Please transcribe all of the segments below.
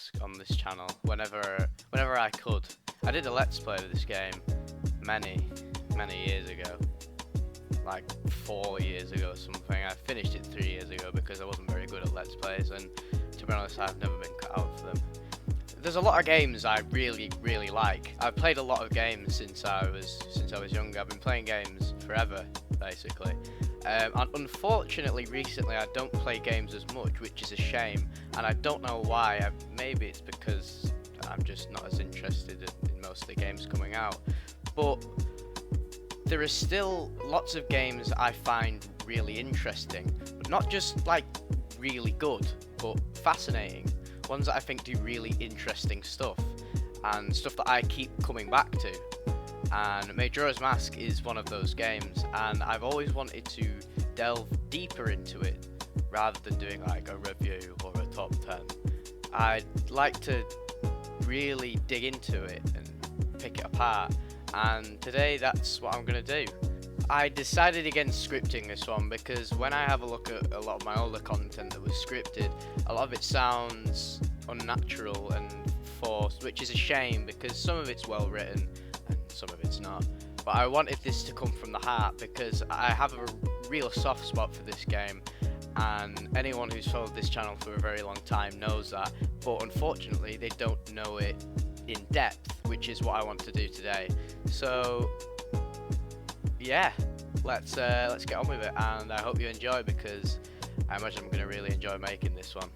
Mask on this channel whenever I could. I did a Let's Play of this game many years ago, like 4 years ago or something. I finished it 3 years ago because I wasn't very good at Let's Plays, and to be honest, I've never been cut out for them. There's a lot of games I really like. I've played a lot of games since I was younger. I've been playing games forever, basically. And unfortunately, recently I don't play games as much, which is a shame. And I don't know why. Maybe it's because I'm just not as interested in most of the games coming out. But there are still lots of games I find really interesting, but not just like really good, but fascinating. Ones that I think do really interesting stuff, and stuff that I keep coming back to. And Majora's Mask is one of those games, and I've always wanted to delve deeper into it, rather than doing like a review or a top 10. I'd like to really dig into it and pick it apart, and today that's what I'm going to do. I decided against scripting this one because when I have a look at a lot of my older content that was scripted, a lot of it sounds unnatural and forced, which is a shame because some of it's well written and some of it's not. But I wanted this to come from the heart because I have a real soft spot for this game, and anyone who's followed this channel for a very long time knows that, but unfortunately they don't know it in depth, which is what I want to do today. So yeah, let's get on with it, and I hope you enjoy because I imagine I'm going to really enjoy making this one.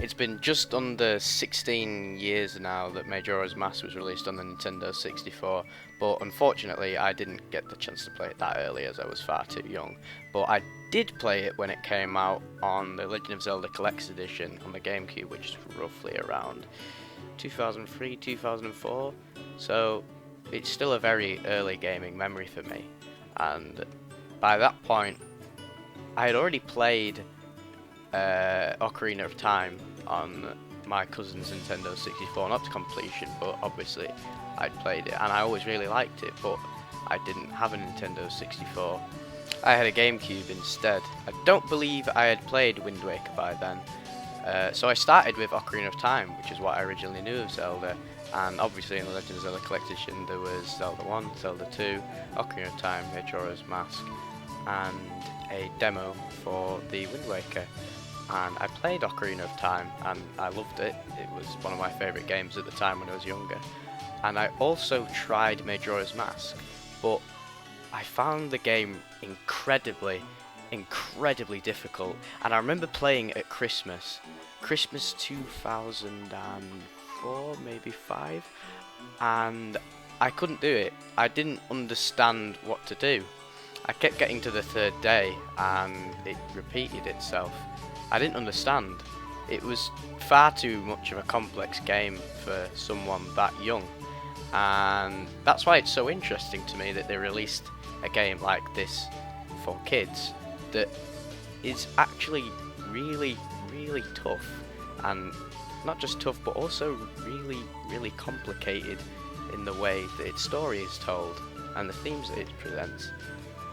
It's been just under 16 years now that Majora's Mask was released on the Nintendo 64, but unfortunately I didn't get the chance to play it that early as I was far too young. But I did play it when it came out on the Legend of Zelda Collector's Edition on the GameCube, which is roughly around 2003, 2004. So it's still a very early gaming memory for me. And by that point, I had already played Ocarina of Time on my cousin's Nintendo 64, not to completion, but obviously I'd played it and I always really liked it, but I didn't have a Nintendo 64. I had a GameCube instead. I don't believe I had played Wind Waker by then, so I started with Ocarina of Time, which is what I originally knew of Zelda, and obviously in the Legend of Zelda Collector's Edition there was Zelda 1, Zelda 2, Ocarina of Time, Majora's Mask, and a demo for the Wind Waker. And I played Ocarina of Time and I loved it. It was one of my favourite games at the time when I was younger. And I also tried Majora's Mask, but I found the game incredibly difficult. And I remember playing at Christmas 2004, maybe 5, and I couldn't do it. I didn't understand what to do. I kept getting to the third day and it repeated itself. I didn't understand. It was far too much of a complex game for someone that young, and that's why it's so interesting to me that they released a game like this for kids that is actually really tough, and not just tough but also really complicated in the way that its story is told and the themes that it presents.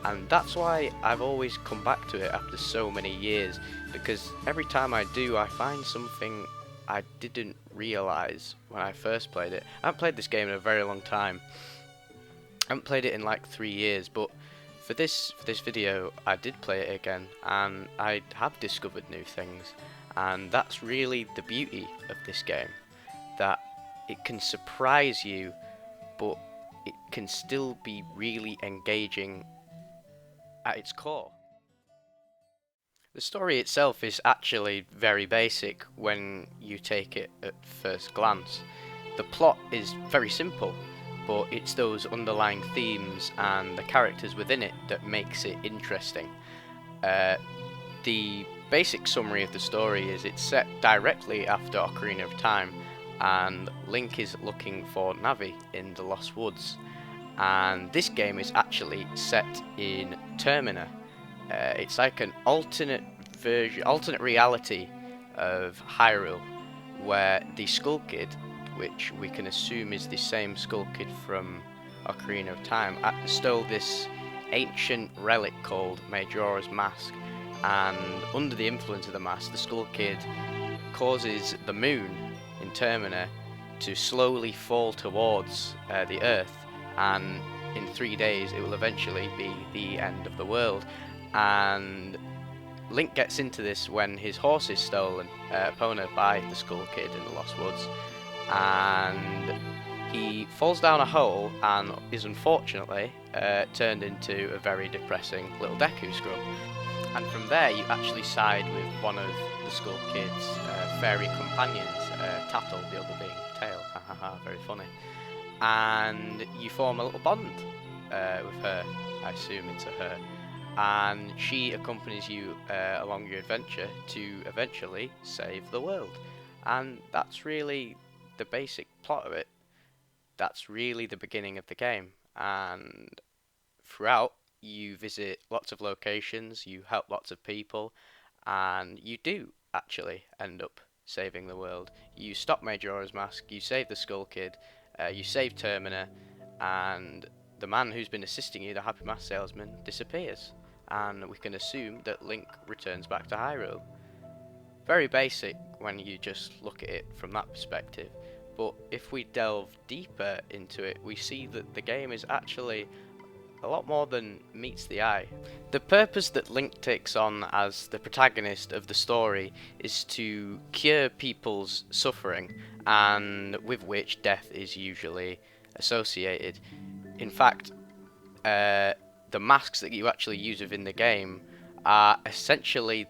And that's why I've always come back to it after so many years, because every time I do I find something I didn't realise when I first played it. I haven't played this game in a very long time. I haven't played it in like 3 years, but for this video I did play it again and I have discovered new things, and that's really the beauty of this game, that it can surprise you but it can still be really engaging at its core. The story itself is actually very basic when you take it at first glance. The plot is very simple, but it's those underlying themes and the characters within it that makes it interesting. The basic summary of the story is it's set directly after Ocarina of Time, and Link is looking for Navi in the Lost Woods. And this game is actually set in Termina. It's like an alternate reality of Hyrule, where the Skull Kid, which we can assume is the same Skull Kid from Ocarina of Time, stole this ancient relic called Majora's Mask, and under the influence of the mask, the Skull Kid causes the moon in Termina to slowly fall towards the Earth, and in 3 days it will eventually be the end of the world. And Link gets into this when his horse is stolen, Epona, by the Skull Kid in the Lost Woods, and he falls down a hole and is unfortunately turned into a very depressing little Deku scrub. And from there you actually side with one of the Skull Kid's fairy companions, Tattle, the other being Tail, very funny. And you form a little bond with her, I assume it's a her, and she accompanies you along your adventure to eventually save the world. And that's really the basic plot of it. That's really the beginning of the game, and throughout you visit lots of locations, you help lots of people, and you do actually end up saving the world. You stop Majora's Mask, you save the Skull Kid, you save Termina, and the man who's been assisting you, the Happy Mask Salesman, disappears, and we can assume that Link returns back to Hyrule. Very basic when you just look at it from that perspective, but if we delve deeper into it, we see that the game is actually a lot more than meets the eye. The purpose that Link takes on as the protagonist of the story is to cure people's suffering, and with which death is usually associated. In fact, the masks that you actually use within the game are essentially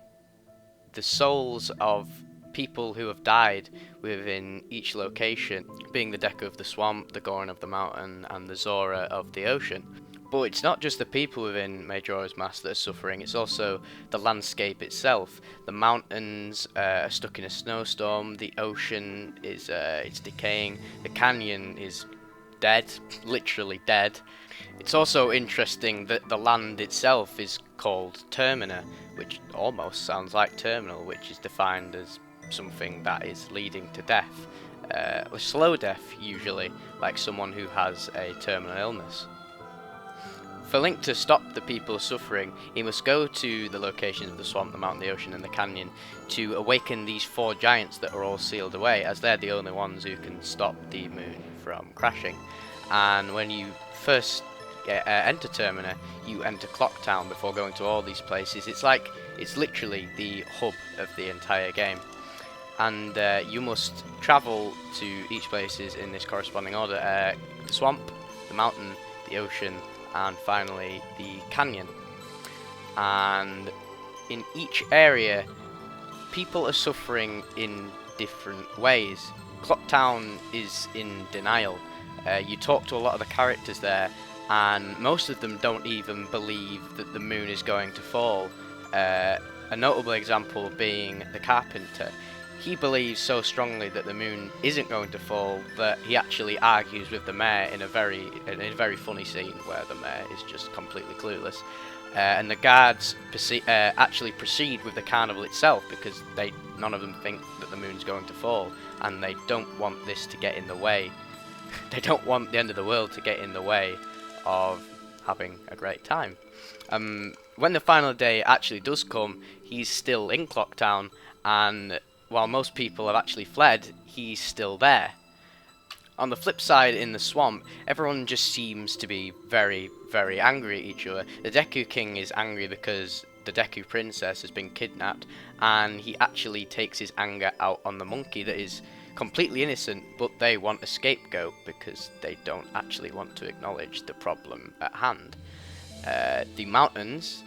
the souls of people who have died within each location, being the Deku of the Swamp, the Goron of the Mountain, and the Zora of the Ocean. But it's not just the people within Majora's Mask that are suffering, it's also the landscape itself. The mountains are stuck in a snowstorm, the ocean is it's decaying, the canyon is dead, literally dead. It's also interesting that the land itself is called Termina, which almost sounds like terminal, which is defined as something that is leading to death. A slow death, usually, like someone who has a terminal illness. For Link to stop the people suffering, he must go to the locations of the swamp, the mountain, the ocean, and the canyon to awaken these 4 giants that are all sealed away, as they're the only ones who can stop the moon from crashing. And when you first enter Termina, you enter Clocktown before going to all these places. It's literally the hub of the entire game. And you must travel to each places in this corresponding order: the swamp, the mountain, the ocean, and finally the canyon. And in each area, people are suffering in different ways. Clocktown is in denial. You talk to a lot of the characters there, and most of them don't even believe that the moon is going to fall. A notable example being the carpenter. He believes so strongly that the moon isn't going to fall that he actually argues with the mayor in a very funny scene where the mayor is just completely clueless. And the guards actually proceed with the carnival itself because none of them think that the moon's going to fall, and they don't want this to get in the way. They don't want the end of the world to get in the way of having a great time. When the final day actually does come, he's still in Clocktown, and while most people have actually fled, he's still there. On the flip side, in the swamp, everyone just seems to be very, very angry at each other. The Deku King is angry because the Deku Princess has been kidnapped, and he actually takes his anger out on the monkey that is completely innocent, but they want a scapegoat because they don't actually want to acknowledge the problem at hand. The mountains,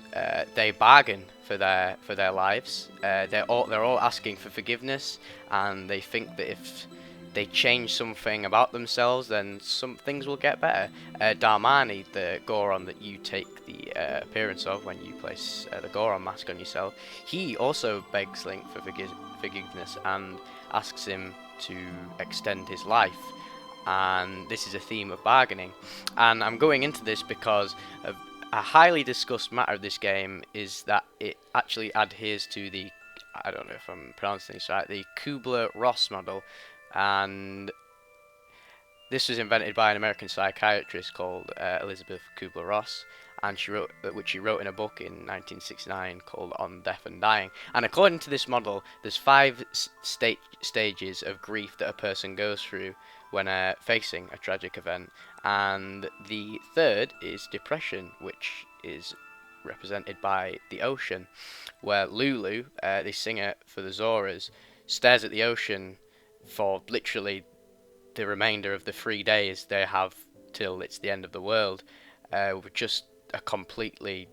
they bargain for their lives. They're all asking for forgiveness, and they think that if they change something about themselves, then some things will get better. Darmani, the Goron that you take the appearance of when you place the Goron mask on yourself, he also begs Link for forgiveness and asks him to extend his life. And this is a theme of bargaining. And I'm going into this because a highly discussed matter of this game is that it actually adheres to the, I don't know if I'm pronouncing this right, the Kubler-Ross model. And This was invented by an American psychiatrist called Elizabeth Kubler-Ross, and which she wrote in a book in 1969 called On Death and Dying. And according to this model, there's five stages of grief that a person goes through when facing a tragic event, and the third is depression, which is represented by the ocean, where Lulu, the singer for the Zoras, stares at the ocean for literally the remainder of the 3 days they have till it's the end of the world, with just a completely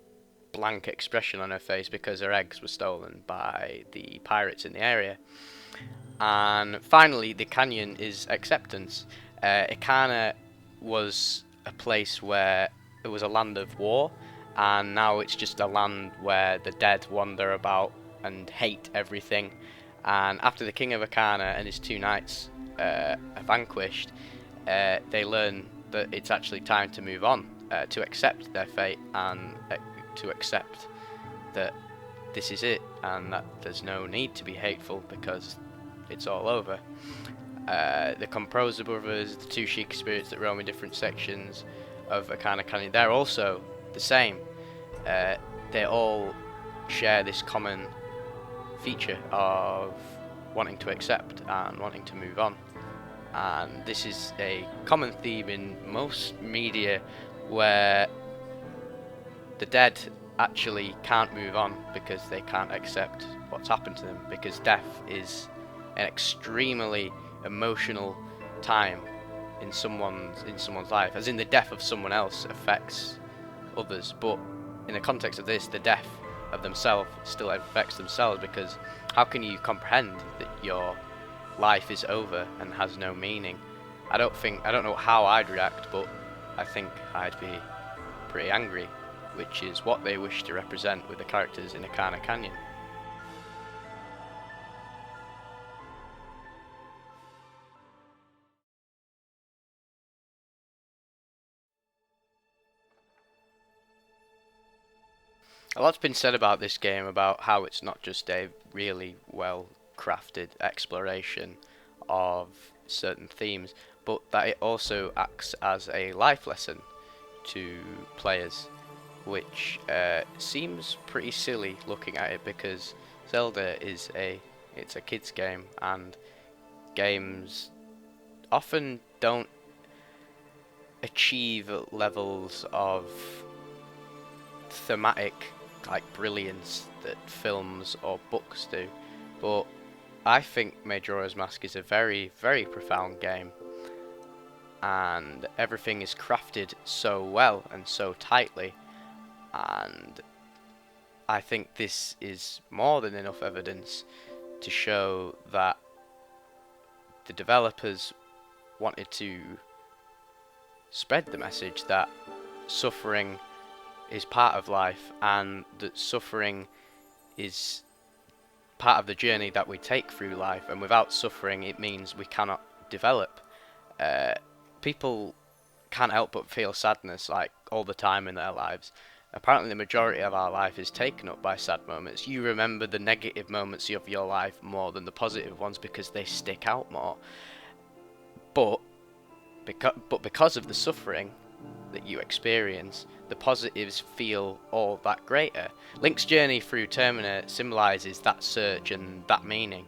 blank expression on her face because her eggs were stolen by the pirates in the area. And finally, the canyon is acceptance. Ikana was a place where it was a land of war, and now it's just a land where the dead wander about and hate everything. And after the king of Ikana and his two knights are vanquished, they learn that it's actually time to move on, to accept their fate, and to accept that this is it, and that there's no need to be hateful because it's all over. The Composer brothers, the two Shiki spirits that roam in different sections of Ikana Canyon, they're also the same. They all share this common feature of wanting to accept and wanting to move on. And this is a common theme in most media, where the dead actually can't move on because they can't accept what's happened to them, because death is an extremely emotional time in someone's life, as in the death of someone else affects others, but in the context of this, the death of themselves still affects themselves, because how can you comprehend that your life is over and has no meaning? I don't know how I'd react, but I think I'd be pretty angry, which is what they wish to represent with the characters in Ikana Canyon. A lot's been said about this game, about how it's not just a really well crafted exploration of certain themes, but that it also acts as a life lesson to players, which seems pretty silly looking at it, because Zelda it's a kids game, and games often don't achieve levels of thematic brilliance that films or books do. But I think Majora's Mask is a very, very profound game, and everything is crafted so well and so tightly, and I think this is more than enough evidence to show that the developers wanted to spread the message that suffering is part of life, and that suffering is part of the journey that we take through life, and without suffering it means we cannot develop. People can't help but feel sadness all the time in their lives. Apparently the majority of our life is taken up by sad moments. You remember the negative moments of your life more than the positive ones because they stick out more. But because of the suffering that you experience, the positives feel all that greater. Link's journey through Termina symbolises that search and that meaning,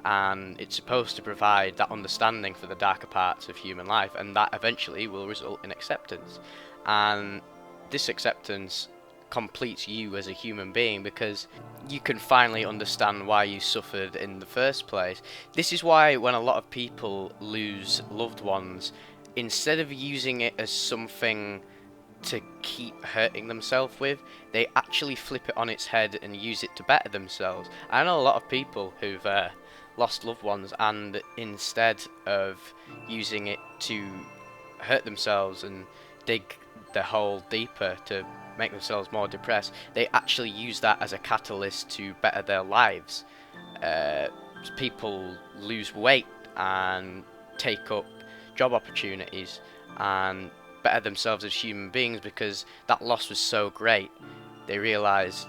and it's supposed to provide that understanding for the darker parts of human life, and that eventually will result in acceptance. And this acceptance completes you as a human being, because you can finally understand why you suffered in the first place. This is why when a lot of people lose loved ones, instead of using it as something to keep hurting themselves with, they actually flip it on its head and use it to better themselves. I know a lot of people who've lost loved ones, and instead of using it to hurt themselves and dig their hole deeper to make themselves more depressed, they actually use that as a catalyst to better their lives. People lose weight and take up job opportunities and better themselves as human beings because that loss was so great. They realise,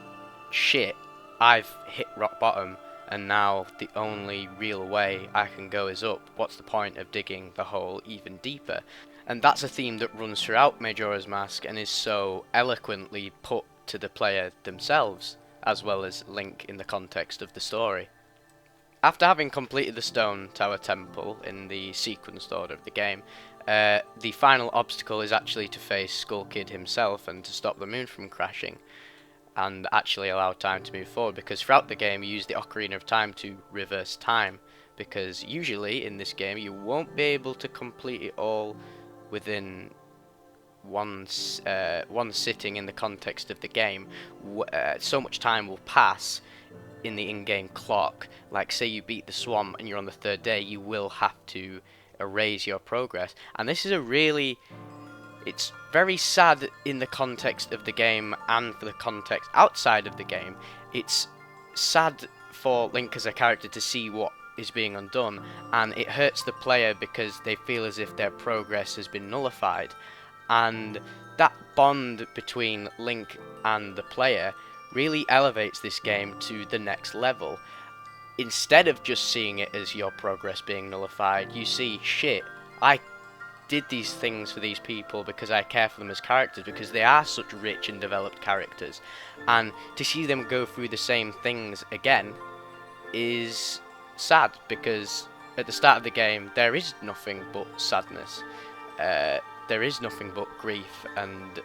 shit, I've hit rock bottom and now the only real way I can go is up. What's the point of digging the hole even deeper? And that's a theme that runs throughout Majora's Mask and is so eloquently put to the player themselves, as well as Link in the context of the story. After having completed the Stone Tower Temple in the sequenced order of the game, the final obstacle is actually to face Skull Kid himself and to stop the moon from crashing, and actually allow time to move forward, because throughout the game you use the Ocarina of Time to reverse time, because usually in this game you won't be able to complete it all within one sitting in the context of the game. So much time will pass in the in-game clock. Like, say you beat the swamp and you're on the 3rd day, you will have to erase your progress. And this is it's very sad in the context of the game and for the context outside of the game. It's sad for Link as a character to see what is being undone, and it hurts the player because they feel as if their progress has been nullified. And that bond between Link and the player really elevates this game to the next level. Instead of just seeing it as your progress being nullified, you see, shit, I did these things for these people because I care for them as characters, because they are such rich and developed characters. And to see them go through the same things again is sad, because at the start of the game there is nothing but sadness. There is nothing but grief and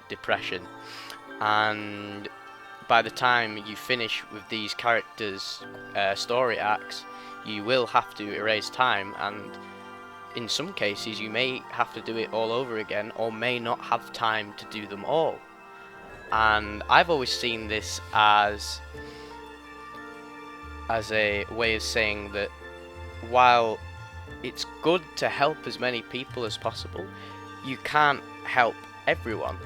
depression. And by the time you finish with these characters' story arcs, you will have to erase time, and in some cases you may have to do it all over again, or may not have time to do them all. And I've always seen this as a way of saying that while it's good to help as many people as possible, you can't help everyone,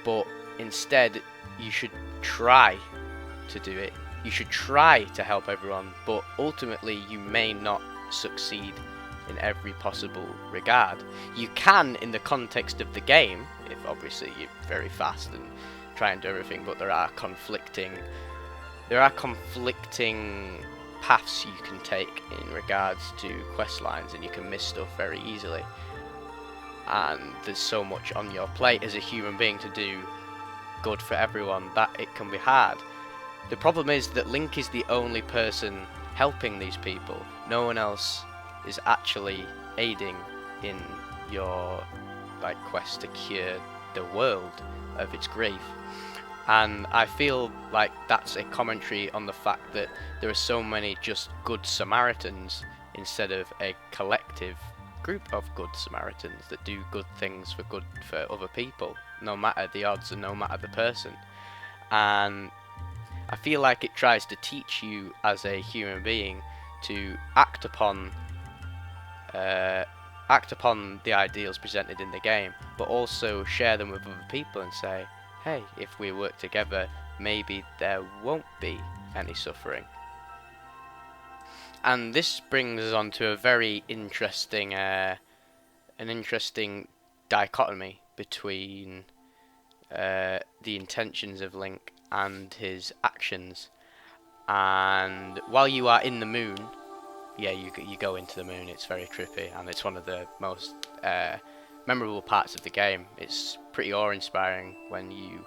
but instead you should try to do it. You should try to help everyone, but ultimately you may not succeed in every possible regard. You can in the context of the game, if obviously you're very fast and try and do everything, but there are conflicting paths you can take in regards to quest lines, and you can miss stuff very easily. And there's so much on your plate as a human being to do good for everyone that it can be hard. The problem is that Link is the only person helping these people. No one else is actually aiding in your quest to cure the world of its grief. And I feel like that's a commentary on the fact that there are so many just good Samaritans instead of a collective group of good Samaritans that do good things for other people, no matter the odds and no matter the person. And I feel like it tries to teach you as a human being to act upon the ideals presented in the game, but also share them with other people and say, hey, if we work together, maybe there won't be any suffering. And this brings us on to a very interesting, dichotomy between the intentions of Link and his actions. And while you are in the moon, you go into the moon. It's very trippy, and it's one of the most memorable parts of the game. It's pretty awe-inspiring when you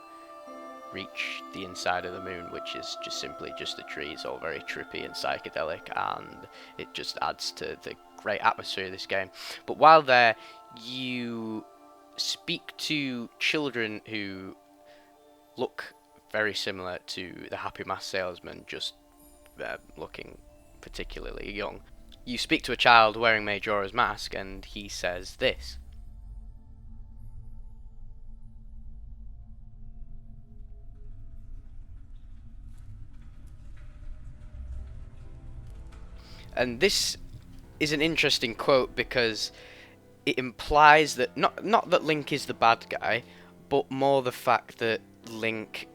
reach the inside of the moon, which is just simply just a tree. It's all very trippy and psychedelic, and it just adds to the great atmosphere of this game. But while there, you speak to children who look very similar to the Happy Mask Salesman, just looking particularly young. You speak to a child wearing Majora's Mask, and he says this. And this is an interesting quote because it implies that not that Link is the bad guy, but more the fact that Link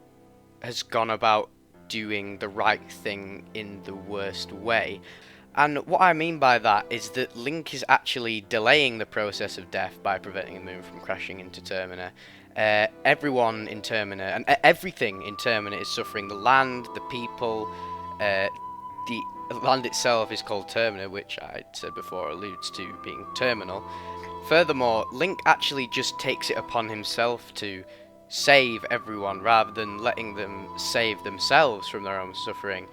has gone about doing the right thing in the worst way. And what I mean by that is that Link is actually delaying the process of death by preventing the moon from crashing into Termina. Everyone in Termina, and everything in Termina is suffering. The land, the people, the land itself is called Termina, which I said before alludes to being terminal. Furthermore, Link actually just takes it upon himself to save everyone rather than letting them save themselves from their own suffering.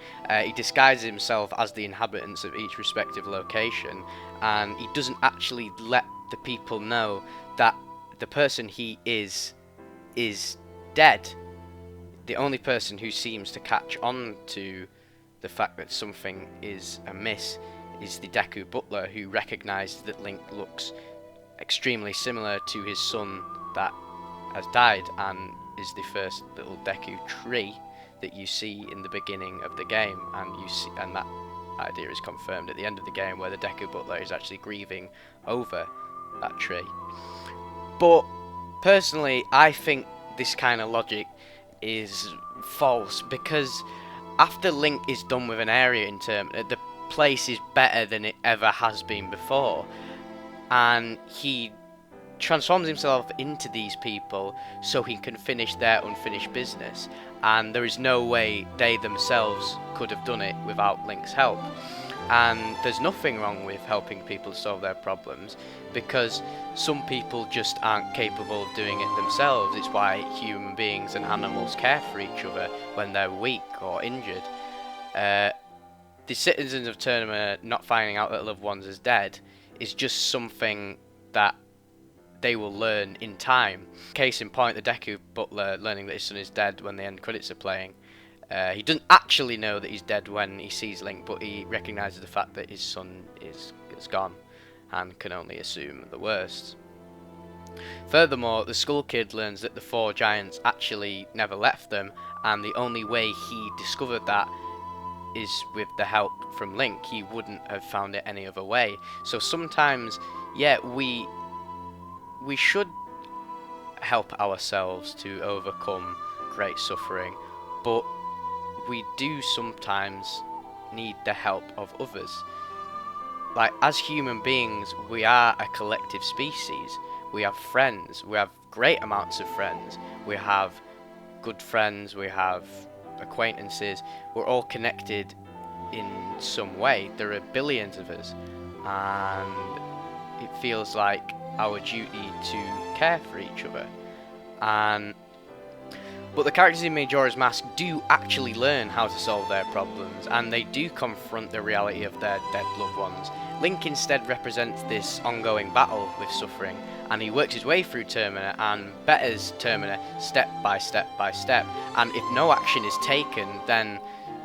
He disguises himself as the inhabitants of each respective location, and he doesn't actually let the people know that the person he is dead. The only person who seems to catch on to the fact that something is amiss is the Deku butler, who recognises that Link looks extremely similar to his son that has died, and is the first little Deku tree that you see in the beginning of the game, and that idea is confirmed at the end of the game, where the Deku butler is actually grieving over that tree. But personally, I think this kind of logic is false, because after Link is done with an area in Termina, the place is better than it ever has been before, and he transforms himself into these people so he can finish their unfinished business, and there is no way they themselves could have done it without Link's help. And there's nothing wrong with helping people solve their problems, because some people just aren't capable of doing it themselves. It's why human beings and animals care for each other when they're weak or injured. The citizens of Termina not finding out that loved ones is dead is just something that they will learn in time. Case in point, the Deku butler learning that his son is dead when the end credits are playing. He doesn't actually know that he's dead when he sees Link, but he recognises the fact that his son is gone, and can only assume the worst. Furthermore, the Skull Kid learns that the four giants actually never left them, and the only way he discovered that is with the help from Link. He wouldn't have found it any other way. So sometimes, yeah, we should help ourselves to overcome great suffering, but we do sometimes need the help of others. Like, as human beings, we are a collective species. We have friends. We have great amounts of friends. We have good friends. We have acquaintances. We're all connected in some way. There are billions of us, and it feels like our duty to care for each other. But the characters in Majora's Mask do actually learn how to solve their problems, and they do confront the reality of their dead loved ones. Link instead represents this ongoing battle with suffering, and he works his way through Termina and betters Termina step by step by step. And if no action is taken, then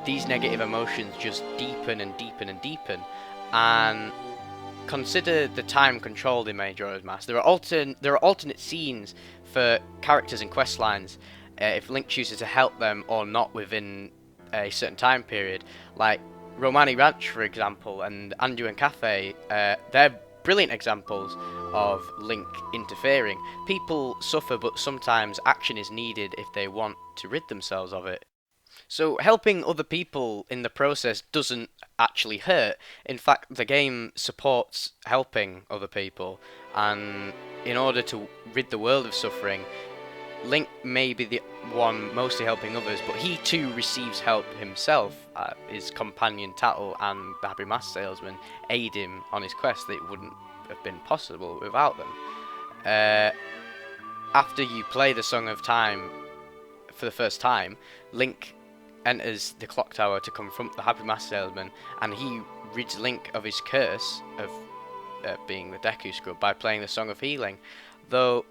these negative emotions just deepen and deepen and deepen. And consider the time controlled in Majora's Mask. There are alternate scenes for characters and quest lines if Link chooses to help them or not within a certain time period. Like Romani Ranch, for example, and Anduin Cafe, they're brilliant examples of Link interfering. People suffer, but sometimes action is needed if they want to rid themselves of it. So helping other people in the process doesn't actually hurt. In fact, the game supports helping other people, and in order to rid the world of suffering, Link may be the one mostly helping others, but he too receives help himself. His companion Tattle and the Happy Mask Salesman aid him on his quest. That wouldn't have been possible without them. After you play the Song of Time for the first time, Link enters the clock tower to confront the Happy Mask Salesman, and he rids Link of his curse of being the Deku Scrub by playing the Song of Healing, though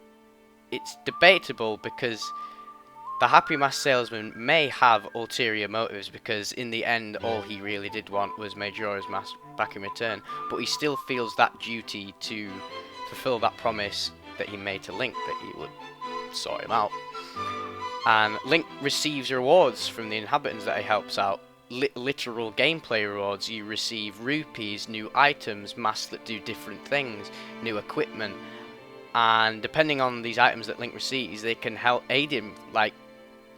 it's debatable because the Happy Mask Salesman may have ulterior motives, because in the end all he really did want was Majora's Mask back in return, but he still feels that duty to fulfill that promise that he made to Link, that he would sort him out. And Link receives rewards from the inhabitants that he helps out. Literal gameplay rewards. You receive rupees, new items, masks that do different things, new equipment, and depending on these items that Link receives, they can help aid him like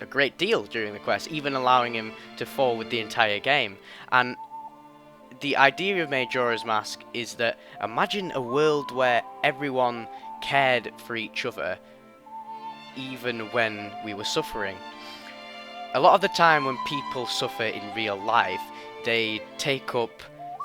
a great deal during the quest, even allowing him to forward the entire game. And the idea of Majora's Mask is that imagine a world where everyone cared for each other, even when we were suffering. A lot of the time when people suffer in real life, they take up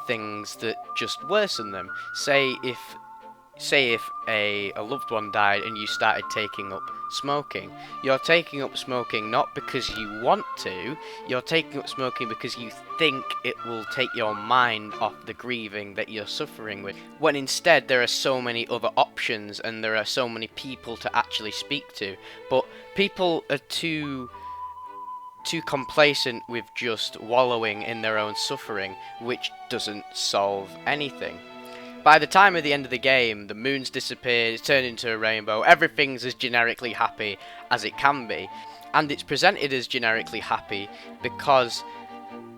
things that just worsen them. Say if a loved one died and you started taking up smoking, you're taking up smoking not because you want to, you're taking up smoking because you think it will take your mind off the grieving that you're suffering with, when instead there are so many other options and there are so many people to actually speak to. But people are too complacent with just wallowing in their own suffering, which doesn't solve anything. By the time of the end of the game, the moon's disappeared, it's turned into a rainbow, everything's as generically happy as it can be. And it's presented as generically happy because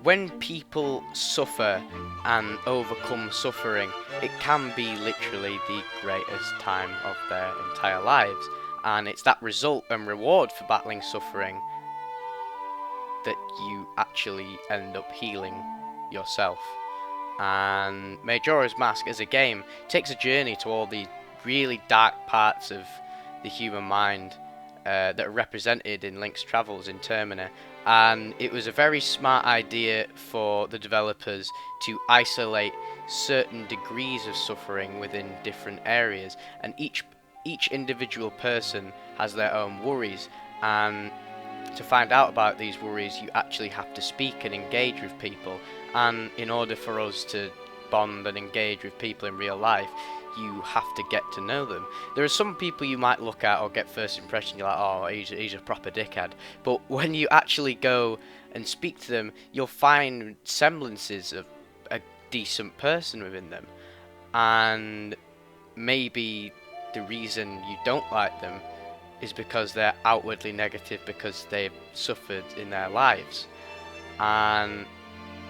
when people suffer and overcome suffering, it can be literally the greatest time of their entire lives. And it's that result and reward for battling suffering that you actually end up healing yourself. And Majora's Mask as a game takes a journey to all the really dark parts of the human mind that are represented in Link's travels in Termina, and it was a very smart idea for the developers to isolate certain degrees of suffering within different areas, and each individual person has their own worries, and to find out about these worries you actually have to speak and engage with people. And in order for us to bond and engage with people in real life, you have to get to know them. There are some people you might look at or get first impression, you're like, oh, he's a proper dickhead. But when you actually go and speak to them, you'll find semblances of a decent person within them. And maybe the reason you don't like them is because they're outwardly negative because they've suffered in their lives. And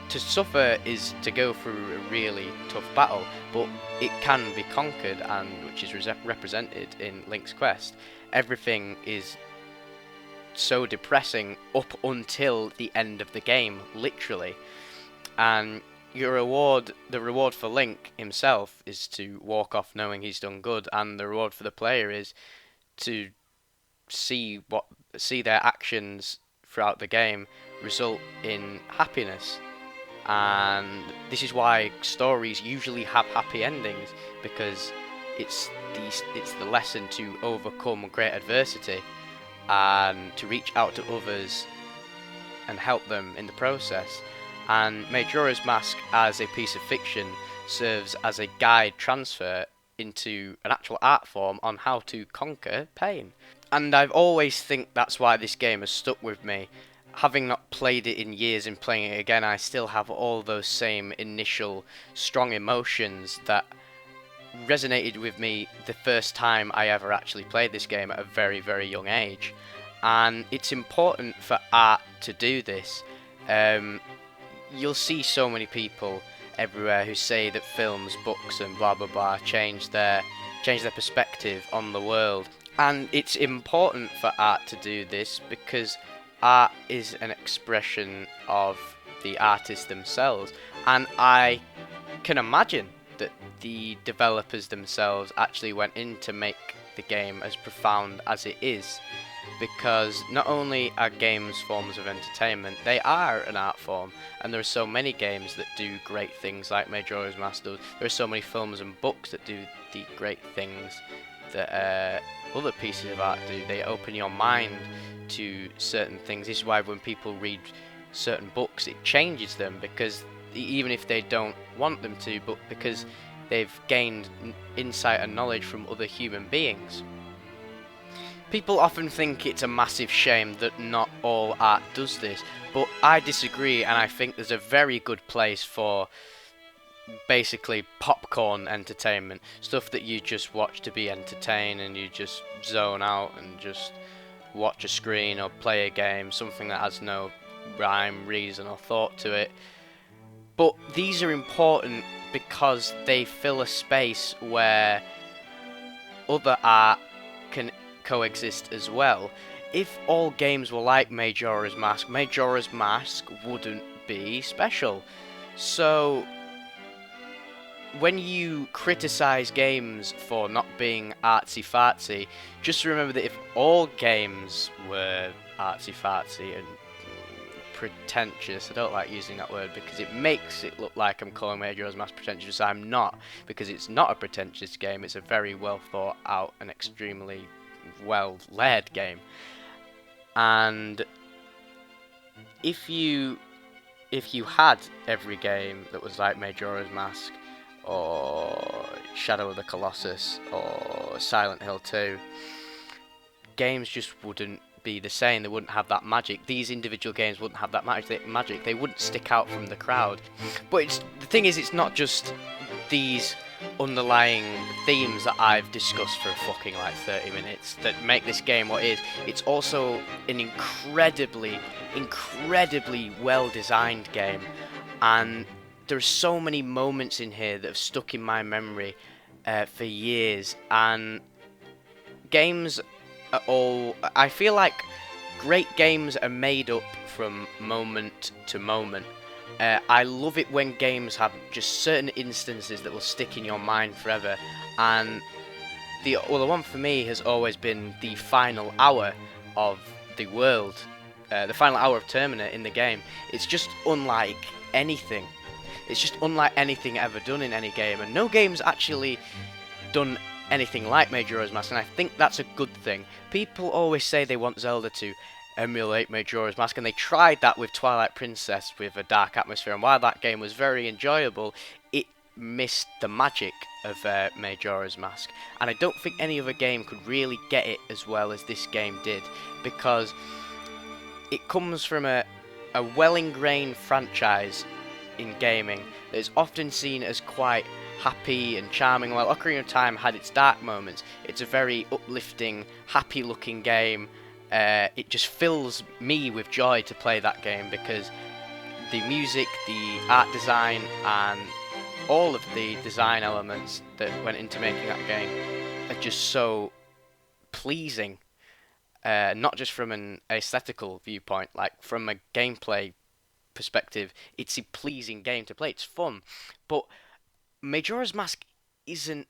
to suffer is to go through a really tough battle, but it can be conquered, and which is represented in Link's quest. Everything is so depressing up until the end of the game, literally. And the reward for Link himself is to walk off knowing he's done good, and the reward for the player is to see their actions throughout the game result in happiness. And this is why stories usually have happy endings, because it's the lesson to overcome great adversity and to reach out to others and help them in the process. And Majora's Mask as a piece of fiction serves as a guide transfer into an actual art form on how to conquer pain. And I've always think that's why this game has stuck with me. Having not played it in years and playing it again, I still have all those same initial strong emotions that resonated with me the first time I ever actually played this game at a very, very young age. And it's important for art to do this. You'll see so many people everywhere who say that films, books and blah blah blah change their perspective on the world. And it's important for art to do this because art is an expression of the artists themselves, and I can imagine that the developers themselves actually went in to make the game as profound as it is, because not only are games forms of entertainment, they are an art form, and there are so many games that do great things like Majora's Mask does. There are so many films and books that do the great things that other pieces of art do. They open your mind to certain things. This is why when people read certain books, it changes them, because even if they don't want them to, but because they've gained insight and knowledge from other human beings. People often think it's a massive shame that not all art does this, but I disagree, and I think there's a very good place for basically popcorn entertainment, stuff that you just watch to be entertained and you just zone out and just watch a screen or play a game, something that has no rhyme, reason or thought to it. But these are important because they fill a space where other art can coexist as well. If all games were like Majora's Mask wouldn't be special. So when you criticize games for not being artsy-fartsy, just remember that if all games were artsy-fartsy and pretentious. I don't like using that word because it makes it look like I'm calling Majora's Mask pretentious. I'm not, because it's not a pretentious game. It's a very well thought out and extremely well led game. And if you had every game that was like Majora's Mask or Shadow of the Colossus or Silent Hill 2, games just wouldn't be the same. They wouldn't have that magic. These individual games wouldn't have that magic. They wouldn't stick out from the crowd. But the thing is, it's not just these underlying themes that I've discussed for fucking like 30 minutes that make this game what it is. It's also an incredibly well designed game, and there's so many moments in here that have stuck in my memory for years. And games are all, I feel like great games are made up from moment to moment. I love it when games have just certain instances that will stick in your mind forever, and the one for me has always been the final hour of the world, the final hour of Termina in the game. It's just unlike anything. It's just unlike anything ever done in any game, and no game's actually done anything like Majora's Mask, and I think that's a good thing. People always say they want Zelda to emulate Majora's Mask, and they tried that with Twilight Princess with a dark atmosphere, and while that game was very enjoyable, it missed the magic of Majora's Mask, and I don't think any other game could really get it as well as this game did, because it comes from a well-ingrained franchise in gaming that is often seen as quite happy and charming. While Ocarina of Time had its dark moments, it's a very uplifting, happy-looking game. It just fills me with joy to play that game because the music, the art design, and all of the design elements that went into making that game are just so pleasing. Not just from an aesthetical viewpoint, like from a gameplay perspective, it's a pleasing game to play. It's fun, but Majora's Mask isn't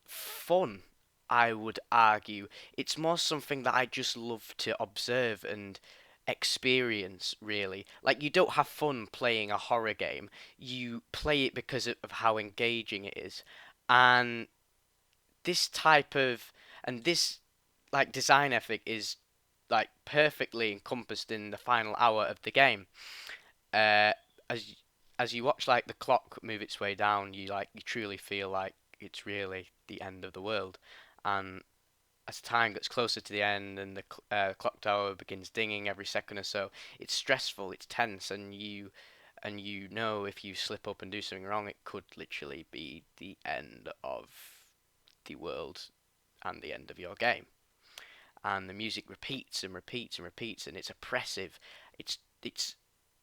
fun, I would argue. It's more something that I just love to observe and experience, really. Like, you don't have fun playing a horror game. You play it because of how engaging it is. And this type of, and this, like, design ethic is, like, perfectly encompassed in the final hour of the game. As you watch like the clock move its way down, you truly feel like it's really the end of the world. And as time gets closer to the end and the clock tower begins dinging every second or so, it's stressful, it's tense, and you know if you slip up and do something wrong, it could literally be the end of the world and the end of your game. And the music repeats and repeats and repeats, and it's oppressive. It's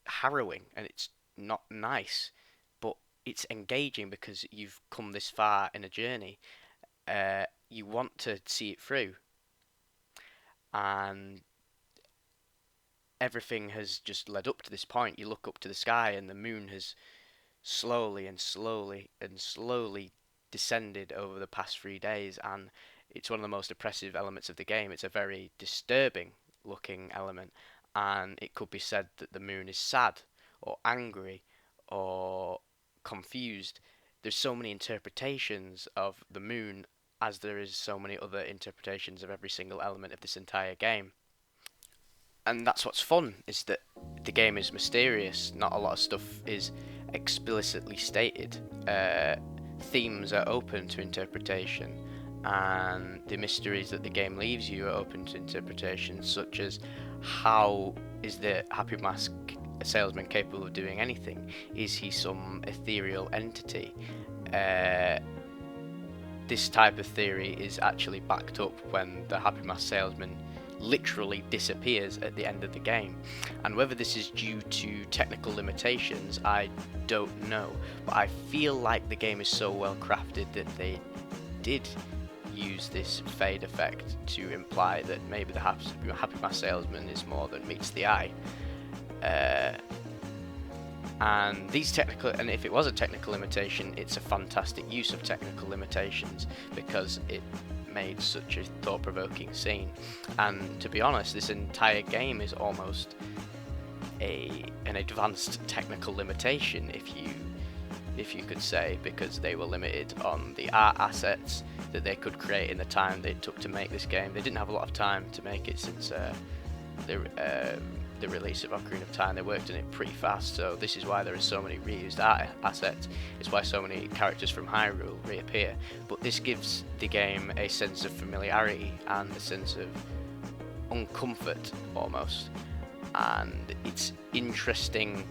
harrowing, and it's not nice, but it's engaging because you've come this far in a journey. You want to see it through, and everything has just led up to this point. You look up to the sky, and the moon has slowly and slowly and slowly descended over the past 3 days, and it's one of the most oppressive elements of the game. It's a very disturbing looking element, and it could be said that the moon is sad or angry or confused. There's so many interpretations of the moon, as there is so many other interpretations of every single element of this entire game. And that's what's fun, is that the game is mysterious. Not a lot of stuff is explicitly stated. Themes are open to interpretation, and the mysteries that the game leaves you are open to interpretation, such as how is the Happy Mask salesman capable of doing anything? Is he some ethereal entity? This type of theory is actually backed up when the Happy Mask salesman literally disappears at the end of the game. And whether this is due to technical limitations, I don't know. But I feel like the game is so well crafted that they did use this fade effect to imply that maybe the Happy Mask salesman is more than meets the eye. And if it was a technical limitation, it's a fantastic use of technical limitations because it made such a thought-provoking scene. And to be honest, this entire game is almost an advanced technical limitation, if you could say, because they were limited on the art assets that they could create in the time they took to make this game. They didn't have a lot of time to make it since the release of Ocarina of Time. They worked on it pretty fast, so this is why there are so many reused art assets. It's why so many characters from Hyrule reappear. But this gives the game a sense of familiarity and a sense of uncomfort almost, and it's interesting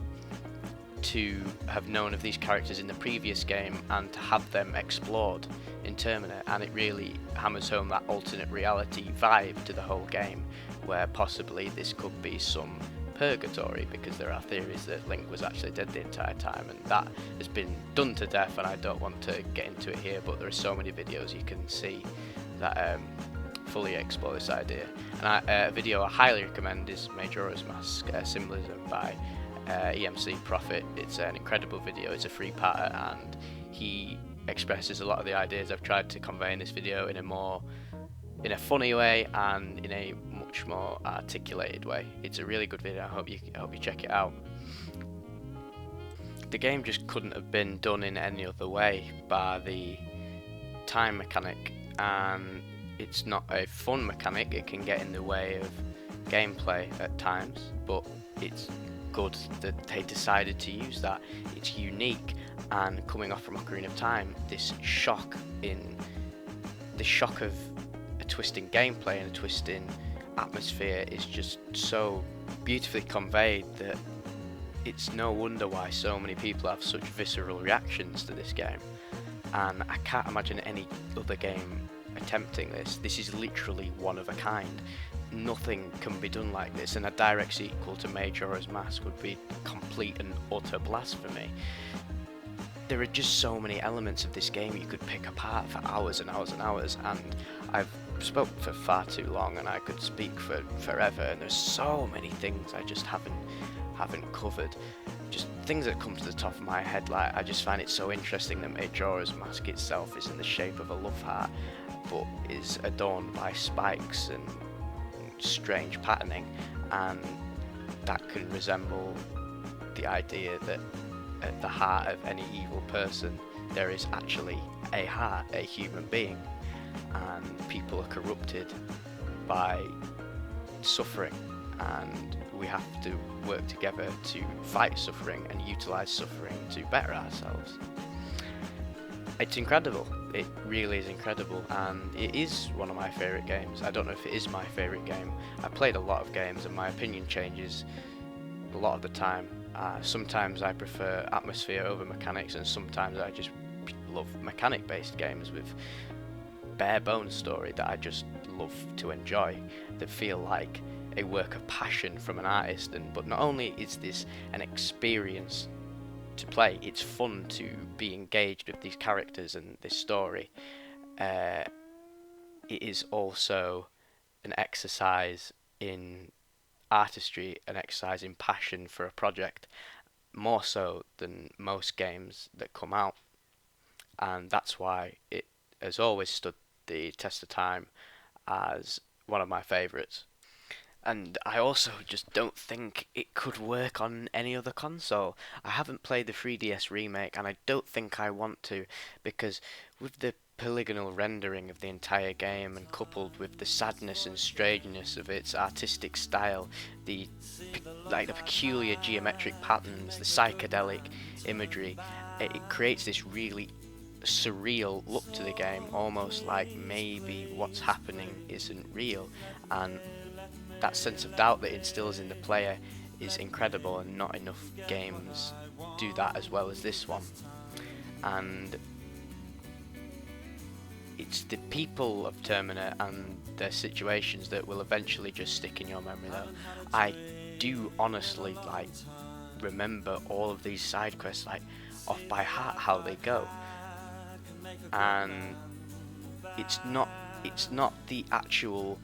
to have known of these characters in the previous game and to have them explored in Termina, and it really hammers home that alternate reality vibe to the whole game, where possibly this could be some purgatory, because there are theories that Link was actually dead the entire time, and that has been done to death, and I don't want to get into it here, but there are so many videos you can see that fully explore this idea. And a video I highly recommend is Majora's Mask Symbolism by EMC Prophet. It's an incredible video, it's a free parter, and he expresses a lot of the ideas I've tried to convey in this video in a funny way and in a much more articulated way. It's a really good video. I hope you check it out. The game just couldn't have been done in any other way bar the time mechanic, and it's not a fun mechanic. It can get in the way of gameplay at times, but it's good that they decided to use that. It's unique, and coming off from Ocarina of Time, this shock of a twist in gameplay and a twist in atmosphere is just so beautifully conveyed that it's no wonder why so many people have such visceral reactions to this game. And I can't imagine any other game attempting this. This is literally one of a kind. Nothing can be done like this, and a direct sequel to Majora's Mask would be complete and utter blasphemy. There are just so many elements of this game you could pick apart for hours and hours and hours, and I've spoke for far too long, and I could speak for forever, and there's so many things I just haven't covered. Just things that come to the top of my head, like I just find it so interesting that Majora's Mask itself is in the shape of a love heart, but is adorned by spikes and strange patterning, and that can resemble the idea that at the heart of any evil person there is actually a heart, a human being, and people are corrupted by suffering, and we have to work together to fight suffering and utilize suffering to better ourselves. It's incredible. It really is incredible, and it is one of my favourite games. I don't know if it is my favourite game. I played a lot of games and my opinion changes a lot of the time. Sometimes I prefer atmosphere over mechanics, and sometimes I just love mechanic based games with bare bones story that I just love to enjoy, that feel like a work of passion from an artist. But not only is this an experience to play, it's fun to be engaged with these characters and this story. It is also an exercise in artistry, an exercise in passion for a project, more so than most games that come out, and that's why it has always stood the test of time as one of my favourites. And I also just don't think it could work on any other console. I haven't played the 3DS remake, and I don't think I want to, because with the polygonal rendering of the entire game, and coupled with the sadness and strangeness of its artistic style, the peculiar geometric patterns, the psychedelic imagery, it creates this really surreal look to the game, almost like maybe what's happening isn't real, and that sense of doubt that it instills in the player is incredible, and not enough games do that as well as this one. And it's the people of Termina and their situations that will eventually just stick in your memory though. I do honestly remember all of these side quests off by heart how they go. And it's not the actual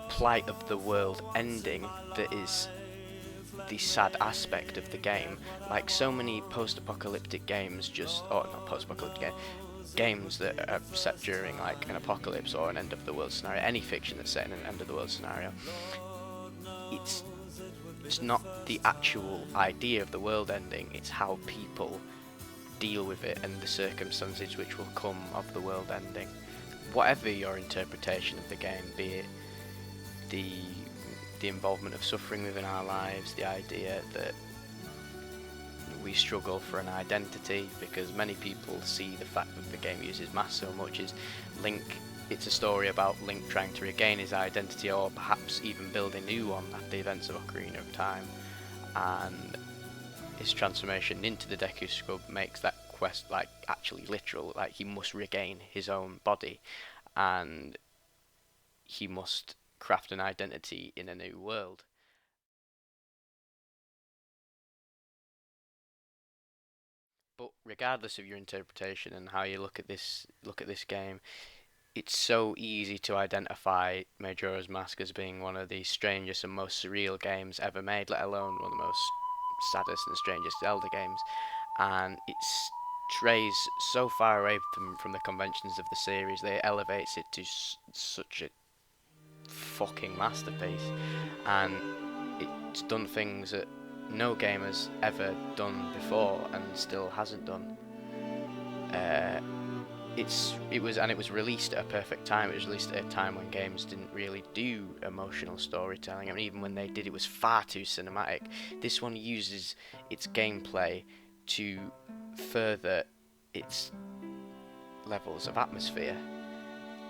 plight of the world ending that is the sad aspect of the game. Like so many post-apocalyptic games games that are set during an apocalypse or an end of the world scenario, any fiction that's set in an end of the world scenario, it's It's not the actual idea of the world ending, it's how people deal with it and the circumstances which will come of the world ending. Whatever your interpretation of the game, be it the involvement of suffering within our lives, the idea that we struggle for an identity, because many people see the fact that the game uses math so much as Link. It's a story about Link trying to regain his identity, or perhaps even build a new one after the events of Ocarina of Time, and his transformation into the Deku Scrub makes that quest like actually literal. Like, he must regain his own body, and he must craft an identity in a new world. But regardless of your interpretation and how you look at this game, it's so easy to identify Majora's Mask as being one of the strangest and most surreal games ever made, let alone one of the most saddest and strangest Zelda games. And it strays so far away from the conventions of the series that it elevates it to such a fucking masterpiece. And it's done things that no game has ever done before and still hasn't done. It was released at a perfect time. It was released at a time when games didn't really do emotional storytelling. I mean, even when they did, it was far too cinematic. This one uses its gameplay to further its levels of atmosphere,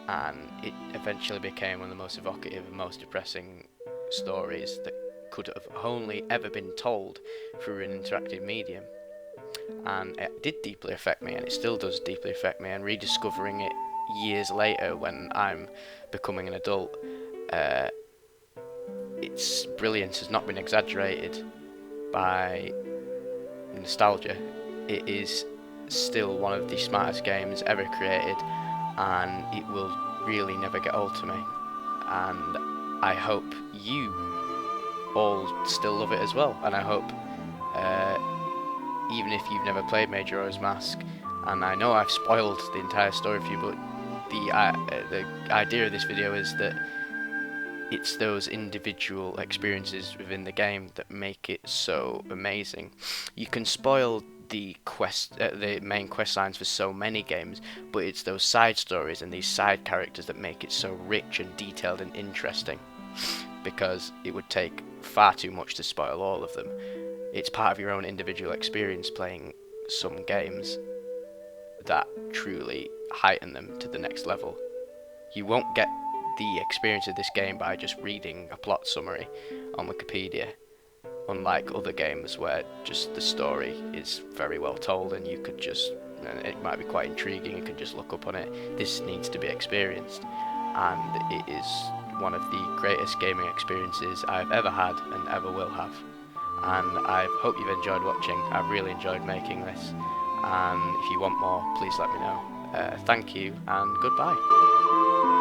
and it eventually became one of the most evocative and most depressing stories that could have only ever been told through an interactive medium. And it did deeply affect me, and it still does deeply affect me, and rediscovering it years later when I'm becoming an adult, its brilliance has not been exaggerated by nostalgia. It is still one of the smartest games ever created, and it will really never get old to me. And I hope you all still love it as well, and I hope even if you've never played Majora's Mask, and I know I've spoiled the entire story for you, but the idea of this video is that it's those individual experiences within the game that make it so amazing. You can spoil the main quest lines for so many games, but it's those side stories and these side characters that make it so rich and detailed and interesting, because it would take far too much to spoil all of them. It's part of your own individual experience playing some games that truly heighten them to the next level. You won't get the experience of this game by just reading a plot summary on Wikipedia, unlike other games where just the story is very well told and you could just, it might be quite intriguing, you can just look up on it. This needs to be experienced, and it is one of the greatest gaming experiences I've ever had and ever will have. And I hope you've enjoyed watching. I've really enjoyed making this, and if you want more, please let me know. Thank you and goodbye.